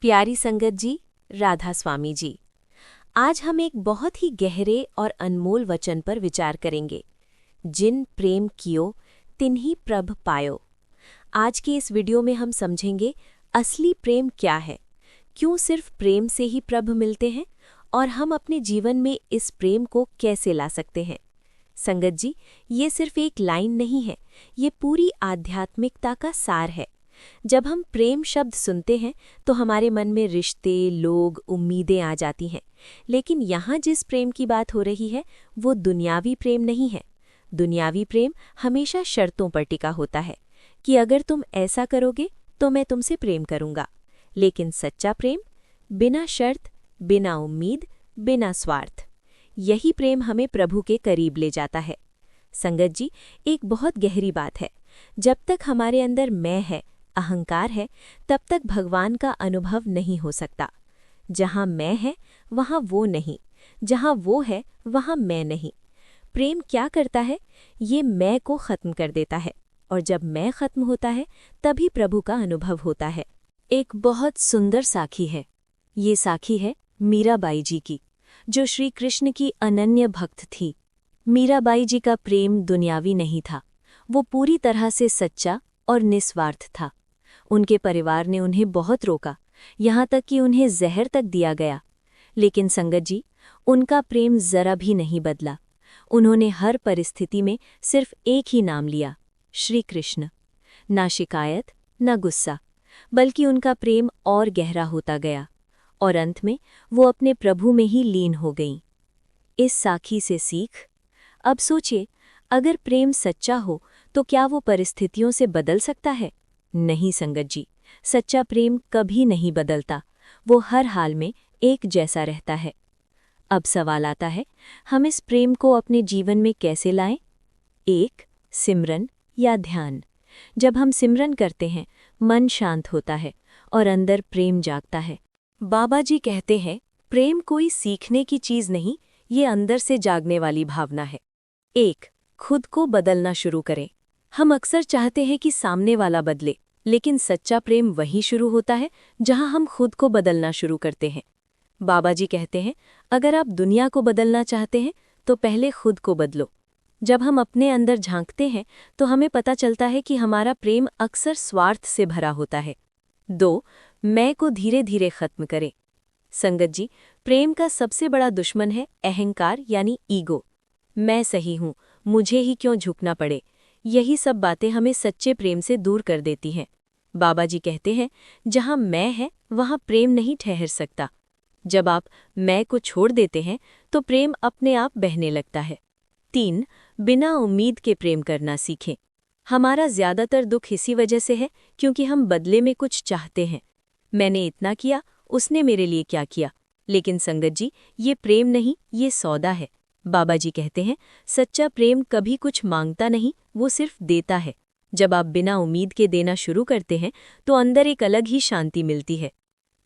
प्यारी संगत जी, राधा स्वामी जी, आज हम एक बहुत ही गहरे और अनमोल वचन पर विचार करेंगे। जिन प्रेम कियो तिन्ही प्रभ पायो। आज के इस वीडियो में हम समझेंगे असली प्रेम क्या है, क्यों सिर्फ प्रेम से ही प्रभ मिलते हैं और हम अपने जीवन में इस प्रेम को कैसे ला सकते हैं। संगत जी, ये सिर्फ एक लाइन नहीं है, ये पूरी आध्यात्मिकता का सार है। जब हम प्रेम शब्द सुनते हैं तो हमारे मन में रिश्ते, लोग, उम्मीदें आ जाती हैं। लेकिन यहाँ जिस प्रेम की बात हो रही है वो दुनियावी प्रेम नहीं है। दुनियावी प्रेम हमेशा शर्तों पर टिका होता है कि अगर तुम ऐसा करोगे तो मैं तुमसे प्रेम करूँगा। लेकिन सच्चा प्रेम बिना शर्त, बिना उम्मीद, बिना स्वार्थ, यही प्रेम हमें प्रभु के करीब ले जाता है। संगत जी, एक बहुत गहरी बात है। जब तक हमारे अंदर मैं है, अहंकार है, तब तक भगवान का अनुभव नहीं हो सकता। जहाँ मैं है वहाँ वो नहीं, जहाँ वो है वहाँ मैं नहीं। प्रेम क्या करता है? ये मैं को खत्म कर देता है, और जब मैं खत्म होता है तभी प्रभु का अनुभव होता है। एक बहुत सुंदर साखी है। ये साखी है मीराबाई जी की, जो श्री कृष्ण की अनन्य भक्त थी। मीराबाई जी का प्रेम दुनियावी नहीं था, वो पूरी तरह से सच्चा और निस्वार्थ था। उनके परिवार ने उन्हें बहुत रोका, यहाँ तक कि उन्हें जहर तक दिया गया। लेकिन संगत जी, उनका प्रेम जरा भी नहीं बदला। उन्होंने हर परिस्थिति में सिर्फ एक ही नाम लिया, श्री कृष्ण। ना शिकायत, न गुस्सा, बल्कि उनका प्रेम और गहरा होता गया, और अंत में वो अपने प्रभु में ही लीन हो गईं। इस साखी से सीख। अब सोचिए, अगर प्रेम सच्चा हो तो क्या वो परिस्थितियों से बदल सकता है? नहीं संगत जी, सच्चा प्रेम कभी नहीं बदलता। वो हर हाल में एक जैसा रहता है। अब सवाल आता है, हम इस प्रेम को अपने जीवन में कैसे लाएं? 1. सिमरन या ध्यान। जब हम सिमरन करते हैं, मन शांत होता है और अंदर प्रेम जागता है। बाबा जी कहते हैं, प्रेम कोई सीखने की चीज नहीं, ये अंदर से जागने वाली भावना है। 1. खुद को बदलना शुरू करें। हम अक्सर चाहते हैं कि सामने वाला बदले, लेकिन सच्चा प्रेम वहीं शुरू होता है जहां हम खुद को बदलना शुरू करते हैं। बाबा जी कहते हैं, अगर आप दुनिया को बदलना चाहते हैं तो पहले खुद को बदलो। जब हम अपने अंदर झांकते हैं तो हमें पता चलता है कि हमारा प्रेम अक्सर स्वार्थ से भरा होता है। 2. मैं को धीरे धीरे खत्म करें। संगत जी, प्रेम का सबसे बड़ा दुश्मन है अहंकार यानी ईगो। मैं सही हूँ, मुझे ही क्यों झुकना पड़े। यही सब बातें हमें सच्चे प्रेम से दूर कर देती हैं। बाबा जी कहते हैं, जहाँ मैं है वहाँ प्रेम नहीं ठहर सकता। जब आप मैं को छोड़ देते हैं तो प्रेम अपने आप बहने लगता है। 3. बिना उम्मीद के प्रेम करना सीखें। हमारा ज्यादातर दुख इसी वजह से है क्योंकि हम बदले में कुछ चाहते हैं। मैंने इतना किया, उसने मेरे लिए क्या किया। लेकिन संगत जी, ये प्रेम नहीं, ये सौदा है। बाबा जी कहते हैं, सच्चा प्रेम कभी कुछ मांगता नहीं, वो सिर्फ देता है। जब आप बिना उम्मीद के देना शुरू करते हैं तो अंदर एक अलग ही शांति मिलती है।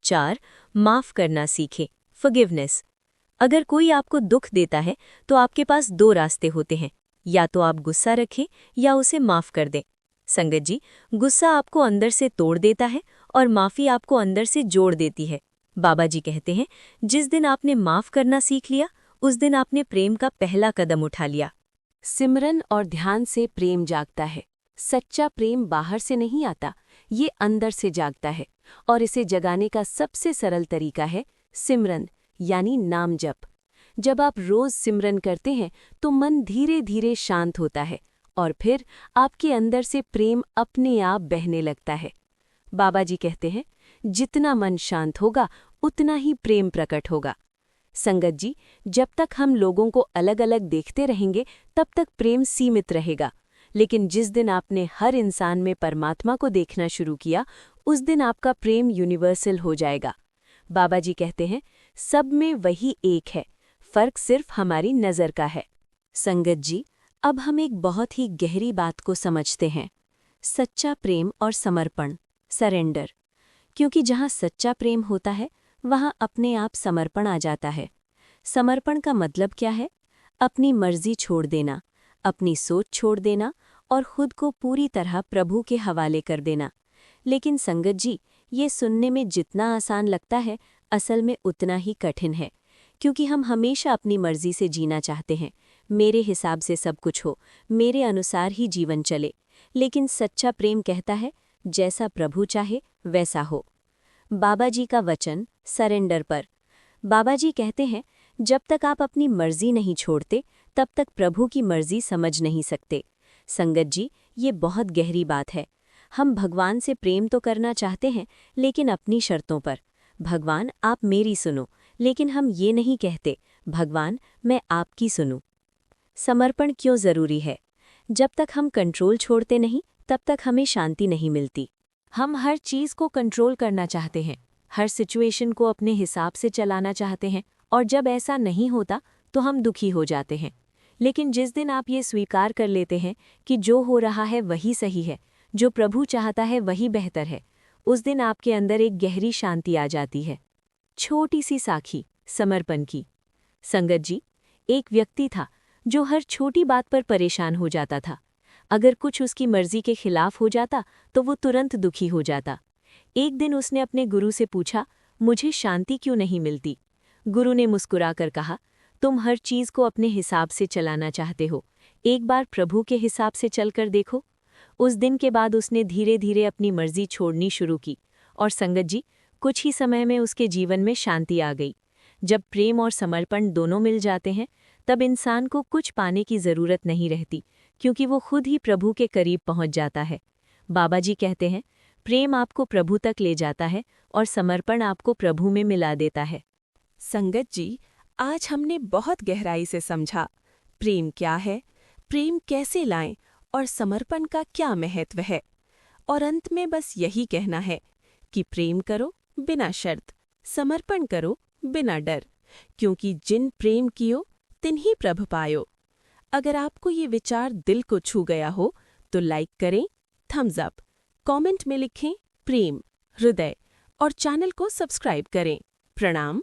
4. माफ करना सीखें, फॉरगिवनेस। अगर कोई आपको दुख देता है तो आपके पास 2 रास्ते होते हैं, या तो आप गुस्सा रखें या उसे माफ कर दें। संगत जी, गुस्सा आपको अंदर से तोड़ देता है और माफी आपको अंदर से जोड़ देती है। बाबा जी कहते हैं, जिस दिन आपने माफ करना सीख लिया उस दिन आपने प्रेम का पहला कदम उठा लिया। सिमरन और ध्यान से प्रेम जागता है। सच्चा प्रेम बाहर से नहीं आता, ये अंदर से जागता है, और इसे जगाने का सबसे सरल तरीका है सिमरन यानी नाम जप। जब आप रोज सिमरन करते हैं तो मन धीरे धीरे शांत होता है और फिर आपके अंदर से प्रेम अपने आप बहने लगता है। बाबा जी कहते हैं, जितना मन शांत होगा उतना ही प्रेम प्रकट होगा। संगत जी, जब तक हम लोगों को अलग अलग देखते रहेंगे तब तक प्रेम सीमित रहेगा। लेकिन जिस दिन आपने हर इंसान में परमात्मा को देखना शुरू किया, उस दिन आपका प्रेम यूनिवर्सल हो जाएगा। बाबा जी कहते हैं, सब में वही एक है, फर्क सिर्फ हमारी नज़र का है। संगत जी, अब हम एक बहुत ही गहरी बात को समझते हैं, सच्चा प्रेम और समर्पण, सरेंडर। क्योंकि जहाँ सच्चा प्रेम होता है वहाँ अपने आप समर्पण आ जाता है। समर्पण का मतलब क्या है? अपनी मर्जी छोड़ देना, अपनी सोच छोड़ देना और खुद को पूरी तरह प्रभु के हवाले कर देना। लेकिन संगत जी, ये सुनने में जितना आसान लगता है, असल में उतना ही कठिन है, क्योंकि हम हमेशा अपनी मर्जी से जीना चाहते हैं। मेरे हिसाब से सब कुछ हो, मेरे अनुसार ही जीवन चले। लेकिन सच्चा प्रेम कहता है, जैसा प्रभु चाहे वैसा हो। बाबा जी का वचन सरेंडर पर। बाबा जी कहते हैं, जब तक आप अपनी मर्जी नहीं छोड़ते, तब तक प्रभु की मर्जी समझ नहीं सकते। संगत जी, ये बहुत गहरी बात है। हम भगवान से प्रेम तो करना चाहते हैं, लेकिन अपनी शर्तों पर। भगवान, आप मेरी सुनो, लेकिन हम ये नहीं कहते, भगवान, मैं आपकी सुनूं। समर्पण क्यों जरूरी है? जब तक हम कंट्रोल छोड़ते नहीं, तब तक हमें शांति नहीं मिलती। हम हर चीज़ को कंट्रोल करना चाहते हैं, हर सिचुएशन को अपने हिसाब से चलाना चाहते हैं, और जब ऐसा नहीं होता तो हम दुखी हो जाते हैं। लेकिन जिस दिन आप ये स्वीकार कर लेते हैं कि जो हो रहा है वही सही है, जो प्रभु चाहता है वही बेहतर है, उस दिन आपके अंदर एक गहरी शांति आ जाती है। छोटी सी साखी समर्पण की। संगत जी, एक व्यक्ति था जो हर छोटी बात पर परेशान हो जाता था। अगर कुछ उसकी मर्जी के खिलाफ हो जाता तो वो तुरंत दुखी हो जाता। एक दिन उसने अपने गुरु से पूछा, मुझे शांति क्यों नहीं मिलती? गुरु ने मुस्कुराकर कहा, तुम हर चीज को अपने हिसाब से चलाना चाहते हो, एक बार प्रभु के हिसाब से चलकर देखो। उस दिन के बाद उसने धीरे धीरे अपनी मर्जी छोड़नी शुरू की, और संगत जी, कुछ ही समय में उसके जीवन में शांति आ गई। जब प्रेम और समर्पण दोनों मिल जाते हैं, तब इंसान को कुछ पाने की जरूरत नहीं रहती, क्योंकि वो खुद ही प्रभु के करीब पहुंच जाता है। बाबा जी कहते हैं, प्रेम आपको प्रभु तक ले जाता है और समर्पण आपको प्रभु में मिला देता है। संगत जी, आज हमने बहुत गहराई से समझा प्रेम क्या है, प्रेम कैसे लाएं और समर्पण का क्या महत्व है। और अंत में बस यही कहना है कि प्रेम करो बिना शर्त, समर्पण करो बिना डर, क्योंकि जिन प्रेम कियो तिन्ही प्रभ पायो। अगर आपको ये विचार दिल को छू गया हो तो लाइक करें, थम्स अप, कमेंट में लिखें प्रेम, हृदय, और चैनल को सब्सक्राइब करें। प्रणाम।